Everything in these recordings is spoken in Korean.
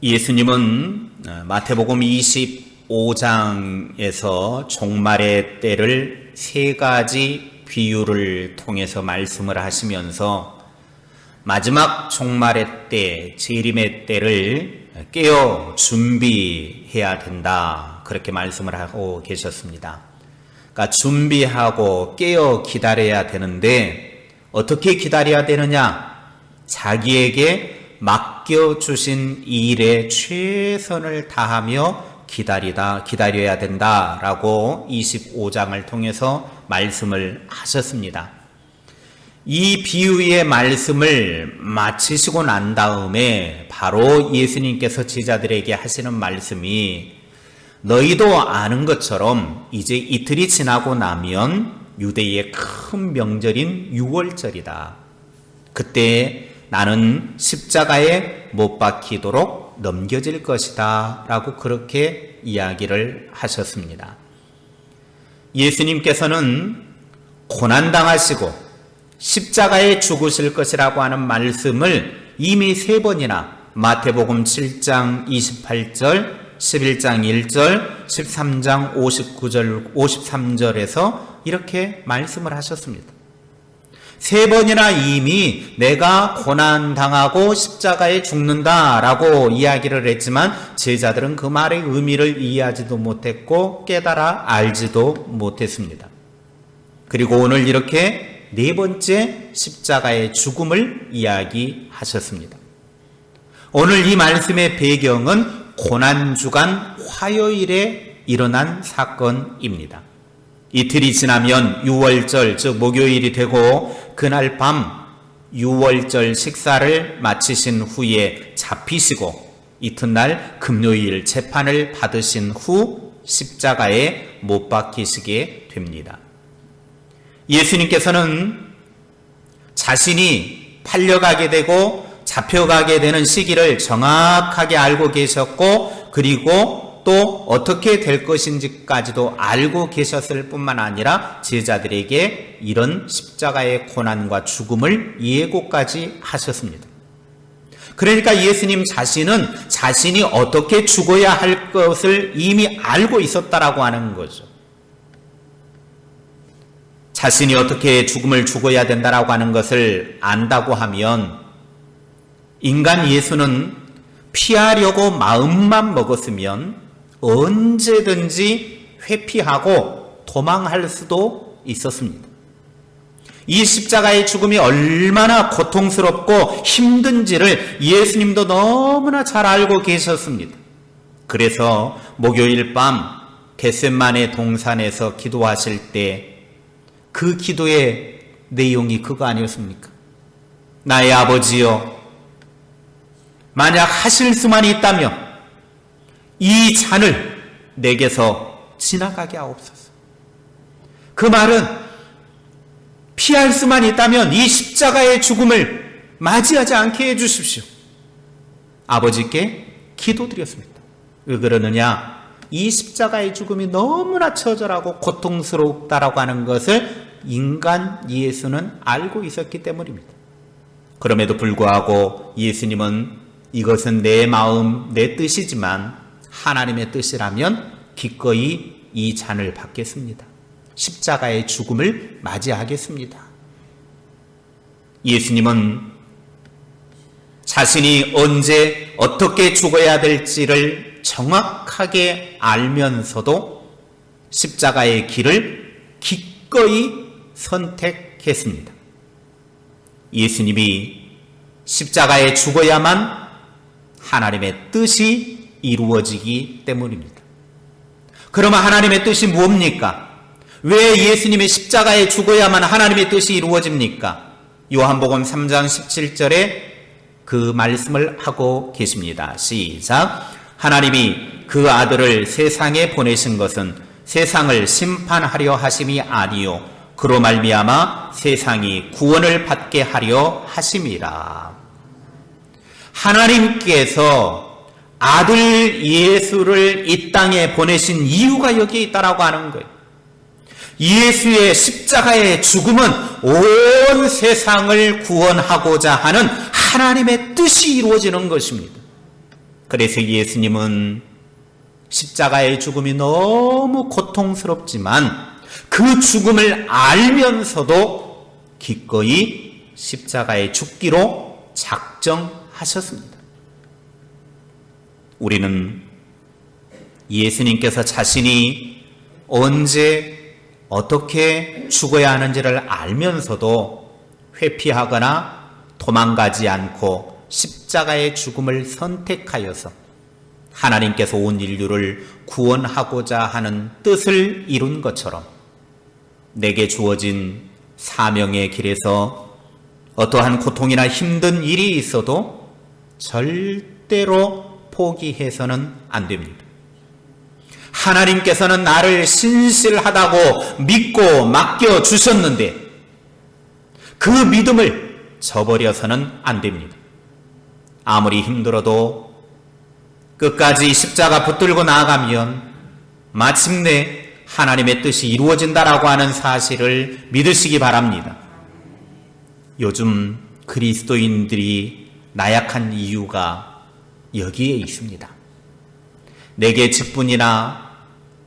예수님은 마태복음 25장에서 종말의 때를 세 가지 비유를 통해서 말씀을 하시면서 마지막 종말의 때, 재림의 때를 깨어 준비해야 된다. 그렇게 말씀을 하고 계셨습니다. 그러니까 준비하고 깨어 기다려야 되는데 어떻게 기다려야 되느냐? 자기에게 맡겨주신 일에 최선을 다하며 기다려야 된다라고 25장을 통해서 말씀을 하셨습니다. 이 비유의 말씀을 마치시고 난 다음에 바로 예수님께서 제자들에게 하시는 말씀이 너희도 아는 것처럼 이제 이틀이 지나고 나면 유대의 큰 명절인 유월절이다. 그때 나는 십자가에 못 박히도록 넘겨질 것이다 라고 그렇게 이야기를 하셨습니다. 예수님께서는 고난당하시고 십자가에 죽으실 것이라고 하는 말씀을 이미 3번이나 마태복음 7장 28절, 11장 1절, 13장 59절, 53절에서 이렇게 말씀을 하셨습니다. 3번이나 이미 내가 고난당하고 십자가에 죽는다라고 이야기를 했지만 제자들은 그 말의 의미를 이해하지도 못했고 깨달아 알지도 못했습니다. 그리고 오늘 이렇게 4번째 십자가의 죽음을 이야기하셨습니다. 오늘 이 말씀의 배경은 고난주간 화요일에 일어난 사건입니다. 이틀이 지나면 유월절, 즉 목요일이 되고 그날 밤 유월절 식사를 마치신 후에 잡히시고 이튿날 금요일 재판을 받으신 후 십자가에 못 박히시게 됩니다. 예수님께서는 자신이 팔려가게 되고 잡혀가게 되는 시기를 정확하게 알고 계셨고 그리고 또 어떻게 될 것인지까지도 알고 계셨을 뿐만 아니라 제자들에게 이런 십자가의 고난과 죽음을 예고까지 하셨습니다. 그러니까 예수님 자신은 자신이 어떻게 죽어야 할 것을 이미 알고 있었다라고 하는 거죠. 자신이 어떻게 죽음을 죽어야 된다라고 하는 것을 안다고 하면 인간 예수는 피하려고 마음만 먹었으면 언제든지 회피하고 도망할 수도 있었습니다. 이 십자가의 죽음이 얼마나 고통스럽고 힘든지를 예수님도 너무나 잘 알고 계셨습니다. 그래서 목요일 밤 겟세마네 동산에서 기도하실 때 그 기도의 내용이 그거 아니었습니까? 나의 아버지여, 만약 하실 수만 있다면 이 잔을 내게서 지나가게 하옵소서. 그 말은 피할 수만 있다면 이 십자가의 죽음을 맞이하지 않게 해주십시오. 아버지께 기도드렸습니다. 왜 그러느냐? 이 십자가의 죽음이 너무나 처절하고 고통스럽다라고 하는 것을 인간 예수는 알고 있었기 때문입니다. 그럼에도 불구하고 예수님은 이것은 내 마음, 내 뜻이지만 하나님의 뜻이라면 기꺼이 이 잔을 받겠습니다. 십자가의 죽음을 맞이하겠습니다. 예수님은 자신이 언제 어떻게 죽어야 될지를 정확하게 알면서도 십자가의 길을 기꺼이 선택했습니다. 예수님이 십자가에 죽어야만 하나님의 뜻이 이루어지기 때문입니다. 그러면 하나님의 뜻이 뭡니까? 왜 예수님의 십자가에 죽어야만 하나님의 뜻이 이루어집니까? 요한복음 3장 17절에 그 말씀을 하고 계십니다. 시작. 하나님이 그 아들을 세상에 보내신 것은 세상을 심판하려 하심이 아니요 그로 말미암아 세상이 구원을 받게 하려 하심이라. 하나님께서 아들 예수를 이 땅에 보내신 이유가 여기에 있다라고 하는 거예요. 예수의 십자가의 죽음은 온 세상을 구원하고자 하는 하나님의 뜻이 이루어지는 것입니다. 그래서 예수님은 십자가의 죽음이 너무 고통스럽지만 그 죽음을 알면서도 기꺼이 십자가에 죽기로 작정하셨습니다. 우리는 예수님께서 자신이 언제 어떻게 죽어야 하는지를 알면서도 회피하거나 도망가지 않고 십자가의 죽음을 선택하여서 하나님께서 온 인류를 구원하고자 하는 뜻을 이룬 것처럼 내게 주어진 사명의 길에서 어떠한 고통이나 힘든 일이 있어도 절대로 포기해서는 안 됩니다. 하나님께서는 나를 신실하다고 믿고 맡겨주셨는데 그 믿음을 저버려서는 안 됩니다. 아무리 힘들어도 끝까지 십자가 붙들고 나아가면 마침내 하나님의 뜻이 이루어진다라고 하는 사실을 믿으시기 바랍니다. 요즘 그리스도인들이 나약한 이유가 여기에 있습니다. 내게 직분이나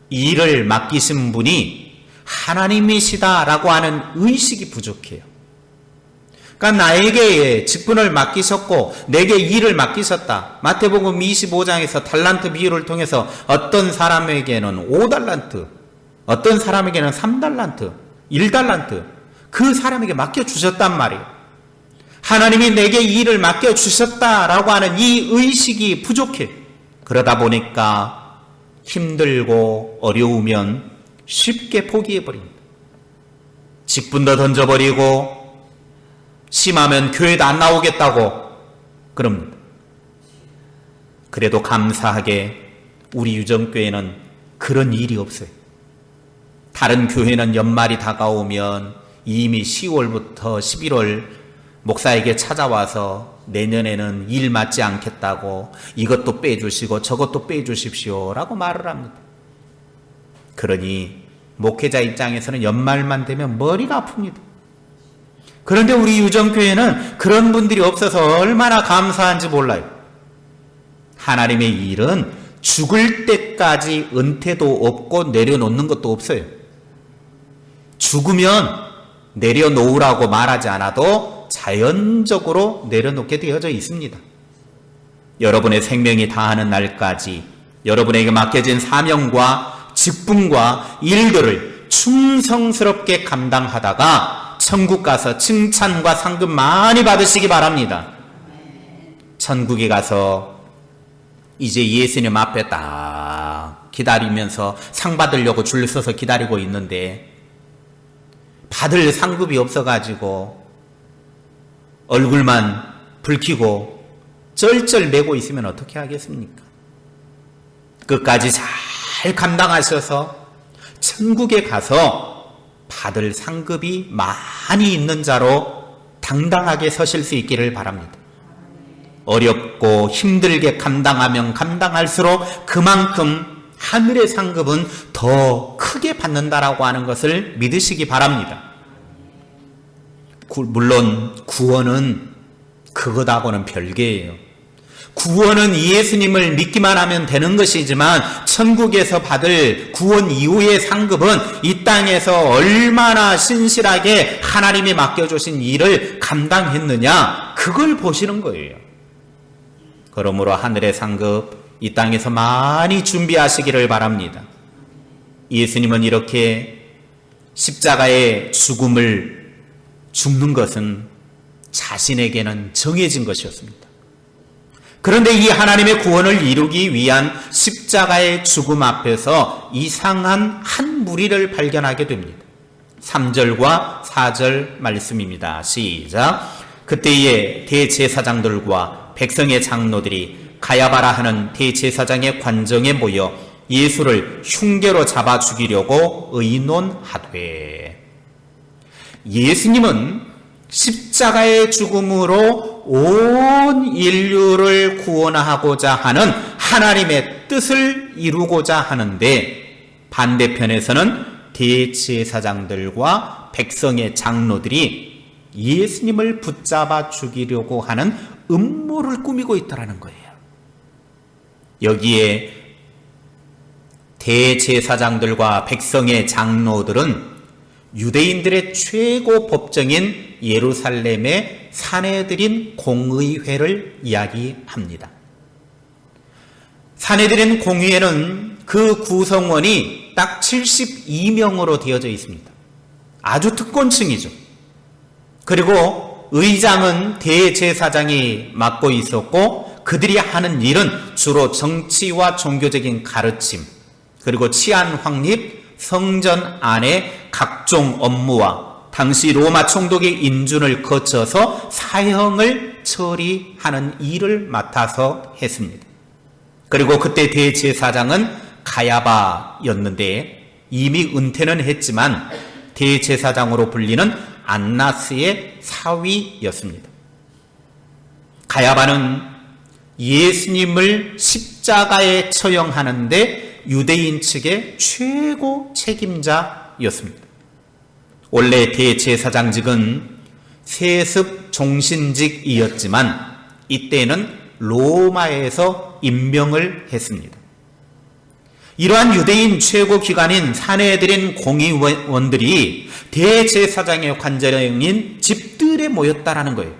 일을 맡기신 분이 하나님이시다라고 하는 의식이 부족해요. 그러니까 나에게 직분을 맡기셨고 내게 일을 맡기셨다. 마태복음 25장에서 달란트 비유를 통해서 어떤 사람에게는 5달란트, 어떤 사람에게는 3달란트, 1달란트 그 사람에게 맡겨주셨단 말이에요. 하나님이 내게 일을 맡겨주셨다라고 하는 이 의식이 부족해. 그러다 보니까 힘들고 어려우면 쉽게 포기해버립니다. 직분도 던져버리고 심하면 교회도 안 나오겠다고 그럽니다. 그래도 감사하게 우리 유정교회는 그런 일이 없어요. 다른 교회는 연말이 다가오면 이미 10월부터 11월 목사에게 찾아와서 내년에는 일 맞지 않겠다고 이것도 빼주시고 저것도 빼주십시오 라고 말을 합니다. 그러니 목회자 입장에서는 연말만 되면 머리가 아픕니다. 그런데 우리 유정교회는 그런 분들이 없어서 얼마나 감사한지 몰라요. 하나님의 일은 죽을 때까지 은퇴도 없고 내려놓는 것도 없어요. 죽으면 내려놓으라고 말하지 않아도 자연적으로 내려놓게 되어져 있습니다. 여러분의 생명이 다하는 날까지 여러분에게 맡겨진 사명과 직분과 일들을 충성스럽게 감당하다가 천국 가서 칭찬과 상급 많이 받으시기 바랍니다. 천국에 가서 이제 예수님 앞에 딱 기다리면서 상 받으려고 줄 서서 기다리고 있는데 받을 상급이 없어가지고 얼굴만 붉히고 쩔쩔매고 있으면 어떻게 하겠습니까? 끝까지 잘 감당하셔서 천국에 가서 받을 상급이 많이 있는 자로 당당하게 서실 수 있기를 바랍니다. 어렵고 힘들게 감당하면 감당할수록 그만큼 하늘의 상급은 더 크게 받는다라고 하는 것을 믿으시기 바랍니다. 물론 구원은 그것하고는 별개예요. 구원은 예수님을 믿기만 하면 되는 것이지만 천국에서 받을 구원 이후의 상급은 이 땅에서 얼마나 신실하게 하나님이 맡겨주신 일을 감당했느냐 그걸 보시는 거예요. 그러므로 하늘의 상급 이 땅에서 많이 준비하시기를 바랍니다. 예수님은 이렇게 십자가의 죽는 것은 자신에게는 정해진 것이었습니다. 그런데 이 하나님의 구원을 이루기 위한 십자가의 죽음 앞에서 이상한 한 무리를 발견하게 됩니다. 3절과 4절 말씀입니다. 시작. 그때에 대제사장들과 백성의 장로들이 가야바라 하는 대제사장의 관정에 모여 예수를 흉계로 잡아 죽이려고 의논하되 예수님은 십자가의 죽음으로 온 인류를 구원하고자 하는 하나님의 뜻을 이루고자 하는데 반대편에서는 대제사장들과 백성의 장로들이 예수님을 붙잡아 죽이려고 하는 음모를 꾸미고 있다는 거예요. 여기에 대제사장들과 백성의 장로들은 유대인들의 최고 법정인 예루살렘의 사내들인 공의회를 이야기합니다. 사내들인 공의회는 그 구성원이 딱 72명으로 되어져 있습니다. 아주 특권층이죠. 그리고 의장은 대제사장이 맡고 있었고 그들이 하는 일은 주로 정치와 종교적인 가르침, 그리고 치안 확립, 성전 안의 각종 업무와 당시 로마 총독의 인준을 거쳐서 사형을 처리하는 일을 맡아서 했습니다. 그리고 그때 대제사장은 가야바였는데 이미 은퇴는 했지만 대제사장으로 불리는 안나스의 사위였습니다. 가야바는 예수님을 십자가에 처형하는데 유대인 측의 최고 책임자였습니다. 원래 대제사장직은 세습 종신직이었지만 이때는 로마에서 임명을 했습니다. 이러한 유대인 최고 기관인 사내들인 공의원들이 대제사장의 관저령인 집들에 모였다라는 거예요.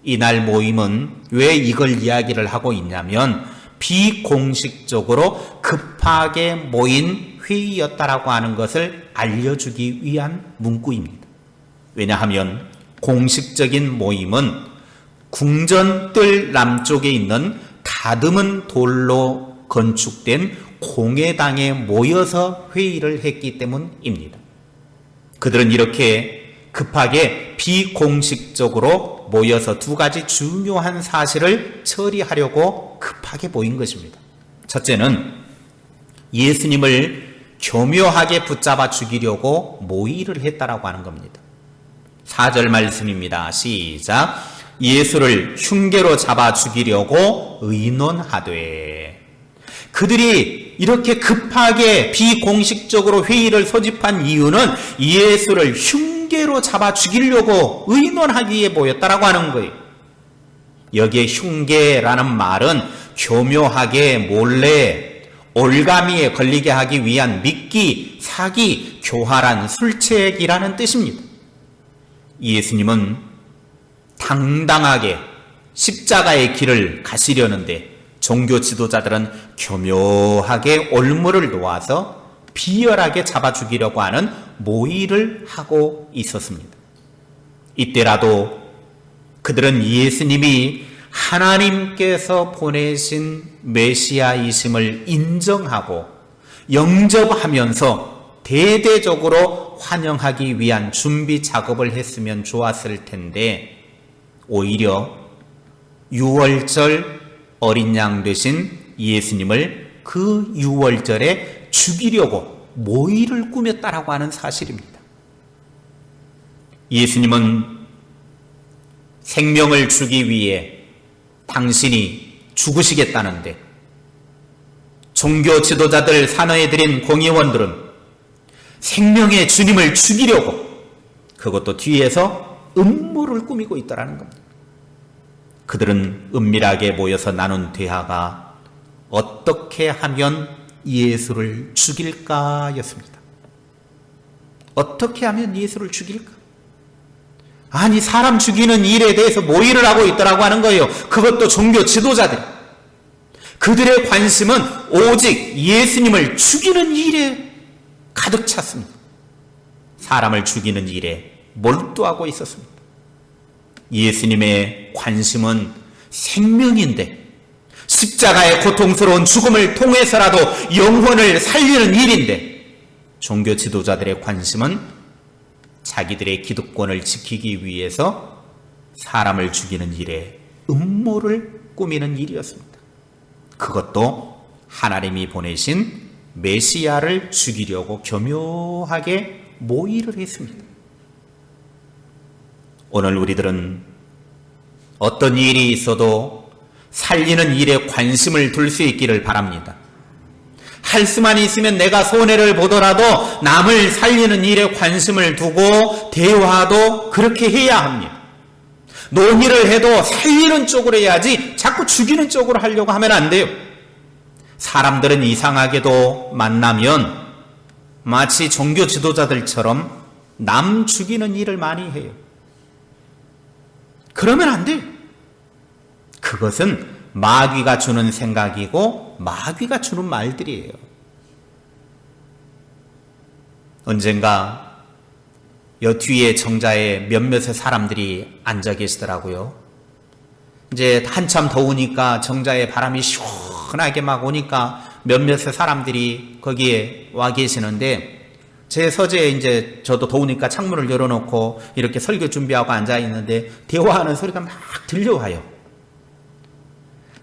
이날 모임은 왜 이걸 이야기를 하고 있냐면 비공식적으로 급하게 모인 회의였다라고 하는 것을 알려주기 위한 문구입니다. 왜냐하면 공식적인 모임은 궁전뜰 남쪽에 있는 다듬은 돌로 건축된 공회당에 모여서 회의를 했기 때문입니다. 그들은 이렇게 급하게 비공식적으로 모여서 두 가지 중요한 사실을 처리하려고 급하게 모인 것입니다. 첫째는 예수님을 교묘하게 붙잡아 죽이려고 모의를 했다라고 하는 겁니다. 4절 말씀입니다. 시작. 예수를 흉계로 잡아 죽이려고 의논하되. 그들이 이렇게 급하게 비공식적으로 회의를 소집한 이유는 예수를 흉계로 잡아 죽이려고 의논하기에 모였다라고 하는 거예요. 여기에 흉계라는 말은 교묘하게 몰래 올가미에 걸리게 하기 위한 미끼, 사기, 교활한 술책이라는 뜻입니다. 예수님은 당당하게 십자가의 길을 가시려는데 종교 지도자들은 교묘하게 올무를 놓아서 비열하게 잡아 죽이려고 하는 모의를 하고 있었습니다. 이때라도 그들은 예수님이 하나님께서 보내신 메시아이심을 인정하고 영접하면서 대대적으로 환영하기 위한 준비 작업을 했으면 좋았을 텐데 오히려 유월절 어린 양 되신 예수님을 그 유월절에 죽이려고 모의를 꾸몄다라고 하는 사실입니다. 예수님은 생명을 주기 위해 당신이 죽으시겠다는데 종교 지도자들, 사내들인 공의원들은 생명의 주님을 죽이려고 그것도 뒤에서 음모를 꾸미고 있다라는 겁니다. 그들은 은밀하게 모여서 나눈 대화가 어떻게 하면 예수를 죽일까였습니다. 어떻게 하면 예수를 죽일까? 아니, 사람 죽이는 일에 대해서 모의를 하고 있더라고 하는 거예요. 그것도 종교 지도자들. 그들의 관심은 오직 예수님을 죽이는 일에 가득 찼습니다. 사람을 죽이는 일에 몰두하고 있었습니다. 예수님의 관심은 생명인데, 십자가의 고통스러운 죽음을 통해서라도 영혼을 살리는 일인데, 종교 지도자들의 관심은 자기들의 기득권을 지키기 위해서 사람을 죽이는 일에 음모를 꾸미는 일이었습니다. 그것도 하나님이 보내신 메시아를 죽이려고 교묘하게 모의를 했습니다. 오늘 우리들은 어떤 일이 있어도 살리는 일에 관심을 둘 수 있기를 바랍니다. 할 수만 있으면 내가 손해를 보더라도 남을 살리는 일에 관심을 두고 대화도 그렇게 해야 합니다. 논의를 해도 살리는 쪽으로 해야지 자꾸 죽이는 쪽으로 하려고 하면 안 돼요. 사람들은 이상하게도 만나면 마치 종교 지도자들처럼 남 죽이는 일을 많이 해요. 그러면 안 돼요. 그것은 마귀가 주는 생각이고 마귀가 주는 말들이에요. 언젠가 여 뒤에 정자에 몇몇의 사람들이 앉아 계시더라고요. 이제 한참 더우니까 정자에 바람이 시원하게 막 오니까 몇몇의 사람들이 거기에 와 계시는데, 제 서재에 이제 저도 더우니까 창문을 열어놓고 이렇게 설교 준비하고 앉아 있는데 대화하는 소리가 막 들려와요.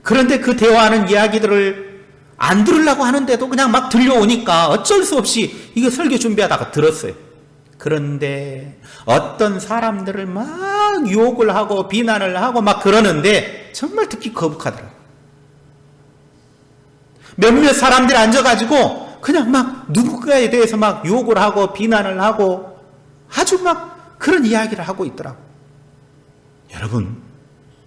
그런데 그 대화하는 이야기들을 안 들으려고 하는데도 그냥 막 들려오니까 어쩔 수 없이 이거 설교 준비하다가 들었어요. 그런데 어떤 사람들을 막 욕을 하고 비난을 하고 막 그러는데 정말 듣기 거북하더라고요. 몇몇 사람들이 앉아가지고 그냥 막 누군가에 대해서 막 욕을 하고 비난을 하고 아주 막 그런 이야기를 하고 있더라고요. 여러분,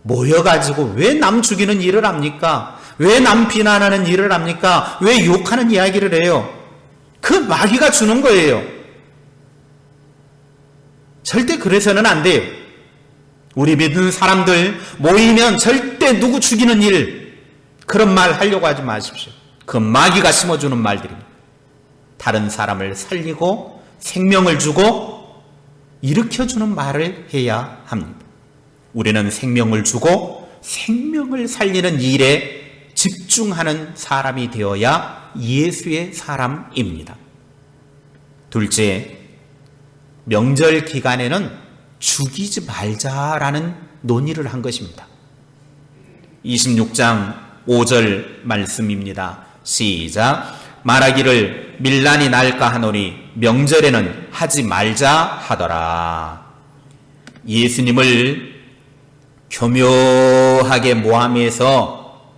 모여가지고 왜 남 죽이는 일을 합니까? 왜 남 비난하는 일을 합니까? 왜 욕하는 이야기를 해요? 그 마귀가 주는 거예요. 절대 그래서는 안 돼요. 우리 믿는 사람들 모이면 절대 누구 죽이는 일, 그런 말 하려고 하지 마십시오. 그 마귀가 심어주는 말들입니다. 다른 사람을 살리고 생명을 주고 일으켜주는 말을 해야 합니다. 우리는 생명을 주고 생명을 살리는 일에 집중하는 사람이 되어야 예수의 사람입니다. 둘째, 명절 기간에는 죽이지 말자라는 논의를 한 것입니다. 26장 5절 말씀입니다. 시작. 말하기를 밀란이 날까 하노니 명절에는 하지 말자 하더라. 예수님을 교묘하게 모함해서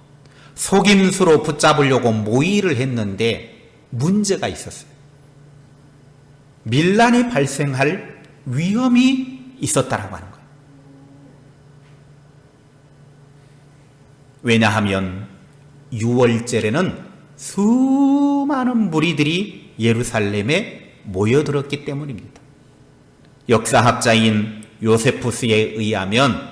속임수로 붙잡으려고 모의를 했는데 문제가 있었어요. 밀란이 발생할 위험이 있었다라고 하는 거예요. 왜냐하면 6월절에는 수많은 무리들이 예루살렘에 모여들었기 때문입니다. 역사학자인 요세푸스에 의하면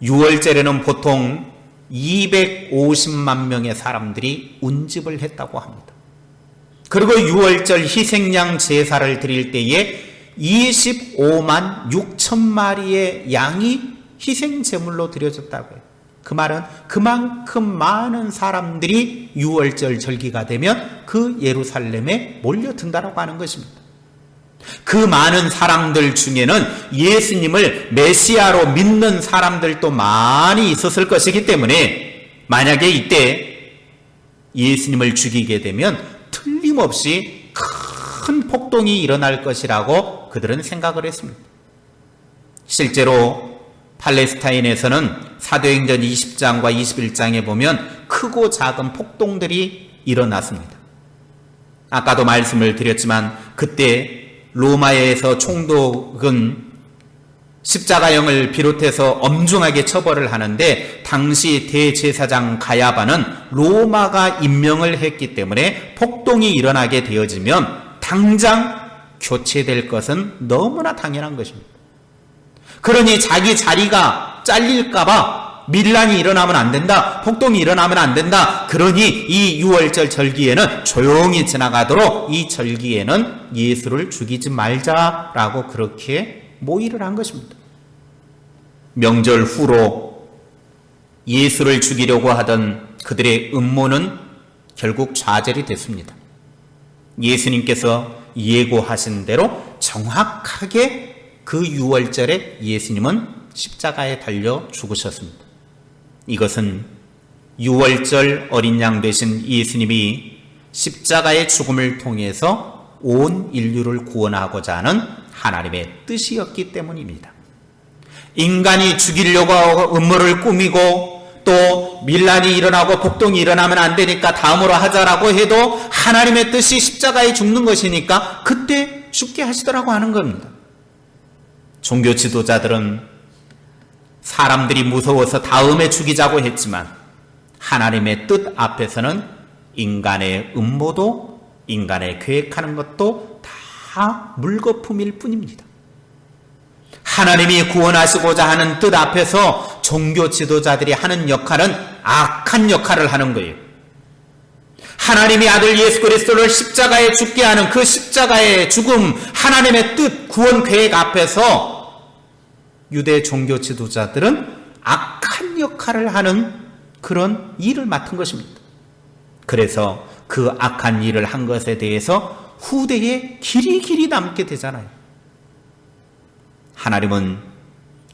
6월절에는 보통 250만 명의 사람들이 운집을 했다고 합니다. 그리고 6월절 희생양 제사를 드릴 때에 25만 6천 마리의 양이 희생제물로 드려졌다고 해요. 그 말은 그만큼 많은 사람들이 6월절 절기가 되면 그 예루살렘에 몰려든다라고 하는 것입니다. 그 많은 사람들 중에는 예수님을 메시아로 믿는 사람들도 많이 있었을 것이기 때문에 만약에 이때 예수님을 죽이게 되면 틀림없이 큰 폭동이 일어날 것이라고 그들은 생각을 했습니다. 실제로 팔레스타인에서는 사도행전 20장과 21장에 보면 크고 작은 폭동들이 일어났습니다. 아까도 말씀을 드렸지만 그때 로마에서 총독은 십자가형을 비롯해서 엄중하게 처벌을 하는데 당시 대제사장 가야바는 로마가 임명을 했기 때문에 폭동이 일어나게 되어지면 당장 교체될 것은 너무나 당연한 것입니다. 그러니 자기 자리가 잘릴까봐 밀란이 일어나면 안 된다, 폭동이 일어나면 안 된다. 그러니 이 6월절 절기에는 조용히 지나가도록 이 절기에는 예수를 죽이지 말자라고 그렇게 모의를 한 것입니다. 명절 후로 예수를 죽이려고 하던 그들의 음모는 결국 좌절이 됐습니다. 예수님께서 예고하신 대로 정확하게 그 6월절에 예수님은 십자가에 달려 죽으셨습니다. 이것은 6월절 어린 양 되신 예수님이 십자가의 죽음을 통해서 온 인류를 구원하고자 하는 하나님의 뜻이었기 때문입니다. 인간이 죽이려고 하고 음모를 꾸미고 또 밀란이 일어나고 폭동이 일어나면 안 되니까 다음으로 하자라고 해도 하나님의 뜻이 십자가에 죽는 것이니까 그때 죽게 하시더라고 하는 겁니다. 종교 지도자들은 사람들이 무서워서 다음에 죽이자고 했지만 하나님의 뜻 앞에서는 인간의 음모도 인간의 계획하는 것도 다 물거품일 뿐입니다. 하나님이 구원하시고자 하는 뜻 앞에서 종교 지도자들이 하는 역할은 악한 역할을 하는 거예요. 하나님이 아들 예수 그리스도를 십자가에 죽게 하는 그 십자가의 죽음, 하나님의 뜻, 구원 계획 앞에서 유대 종교 지도자들은 악한 역할을 하는 그런 일을 맡은 것입니다. 그래서 그 악한 일을 한 것에 대해서 후대에 길이 남게 되잖아요. 하나님은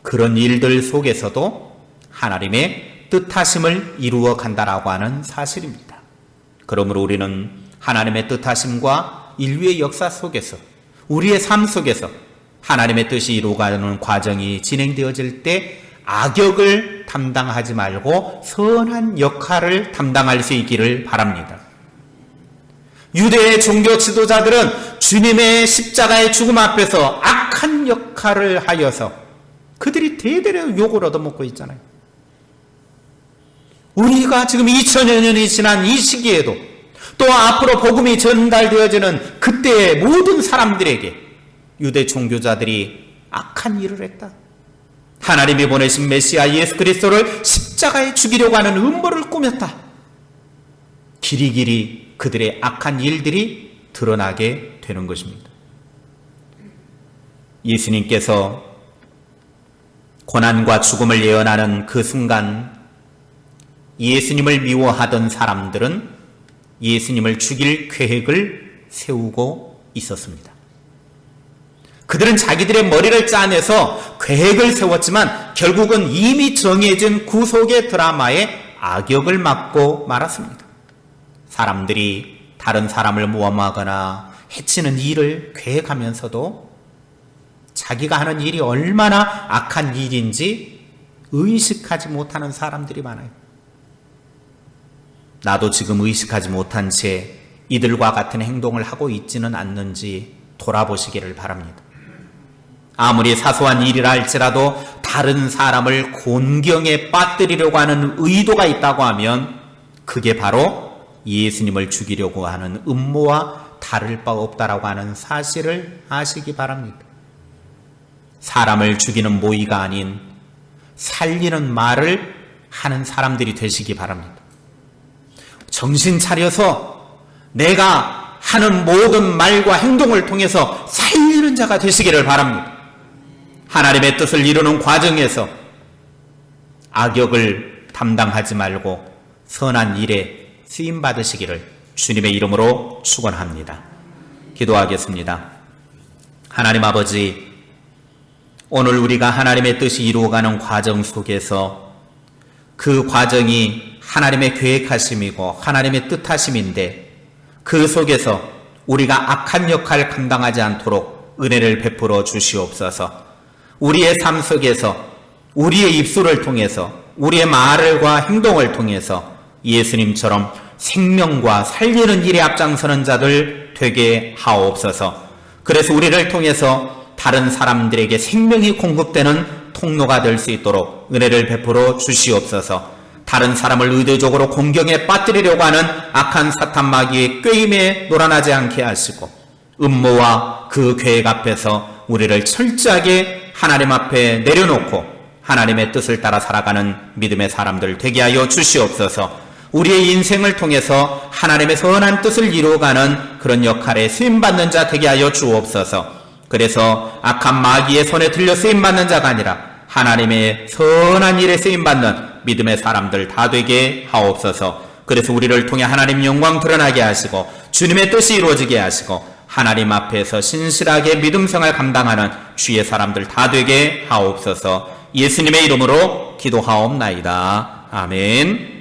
그런 일들 속에서도 하나님의 뜻하심을 이루어 간다라고 하는 사실입니다. 그러므로 우리는 하나님의 뜻하심과 인류의 역사 속에서, 우리의 삶 속에서 하나님의 뜻이 이루어가는 과정이 진행되어질 때 악역을 담당하지 말고 선한 역할을 담당할 수 있기를 바랍니다. 유대의 종교 지도자들은 주님의 십자가의 죽음 앞에서 악한 역할을 하여서 그들이 대대로 욕을 얻어먹고 있잖아요. 우리가 지금 2000여 년이 지난 이 시기에도 또 앞으로 복음이 전달되어지는 그때의 모든 사람들에게 유대 종교자들이 악한 일을 했다. 하나님이 보내신 메시아 예수 그리스도를 십자가에 죽이려고 하는 음모를 꾸몄다. 길이길이 그들의 악한 일들이 드러나게 되는 것입니다. 예수님께서 고난과 죽음을 예언하는 그 순간 예수님을 미워하던 사람들은 예수님을 죽일 계획을 세우고 있었습니다. 그들은 자기들의 머리를 짜내서 계획을 세웠지만 결국은 이미 정해진 구속의 드라마에 악역을 맡고 말았습니다. 사람들이 다른 사람을 모함하거나 해치는 일을 계획하면서도 자기가 하는 일이 얼마나 악한 일인지 의식하지 못하는 사람들이 많아요. 나도 지금 의식하지 못한 채 이들과 같은 행동을 하고 있지는 않는지 돌아보시기를 바랍니다. 아무리 사소한 일이라 할지라도 다른 사람을 곤경에 빠뜨리려고 하는 의도가 있다고 하면 그게 바로 예수님을 죽이려고 하는 음모와 다를 바 없다라고 하는 사실을 아시기 바랍니다. 사람을 죽이는 모의가 아닌 살리는 말을 하는 사람들이 되시기 바랍니다. 정신 차려서 내가 하는 모든 말과 행동을 통해서 살리는 자가 되시기를 바랍니다. 하나님의 뜻을 이루는 과정에서 악역을 담당하지 말고 선한 일에 쓰임받으시기를 주님의 이름으로 축원합니다. 기도하겠습니다. 하나님 아버지, 오늘 우리가 하나님의 뜻이 이루어가는 과정 속에서 그 과정이 하나님의 계획하심이고 하나님의 뜻하심인데 그 속에서 우리가 악한 역할을 감당하지 않도록 은혜를 베풀어 주시옵소서. 우리의 삶 속에서 우리의 입술을 통해서 우리의 말과 행동을 통해서 예수님처럼 생명과 살리는 일에 앞장서는 자들 되게 하옵소서. 그래서 우리를 통해서 다른 사람들에게 생명이 공급되는 통로가 될 수 있도록 은혜를 베풀어 주시옵소서. 다른 사람을 의도적으로 공경에 빠뜨리려고 하는 악한 사탄 마귀의 꾀임에 놀아나지 않게 하시고 음모와 그 계획 앞에서 우리를 철저하게 하나님 앞에 내려놓고 하나님의 뜻을 따라 살아가는 믿음의 사람들 되게 하여 주시옵소서. 우리의 인생을 통해서 하나님의 선한 뜻을 이루어가는 그런 역할에 쓰임받는 자 되게 하여 주옵소서. 그래서 악한 마귀의 손에 들려 쓰임받는 자가 아니라 하나님의 선한 일에 쓰임받는 믿음의 사람들 다 되게 하옵소서. 그래서 우리를 통해 하나님 영광 드러나게 하시고 주님의 뜻이 이루어지게 하시고 하나님 앞에서 신실하게 믿음 생활 감당하는 주의 사람들 다 되게 하옵소서. 예수님의 이름으로 기도하옵나이다. 아멘.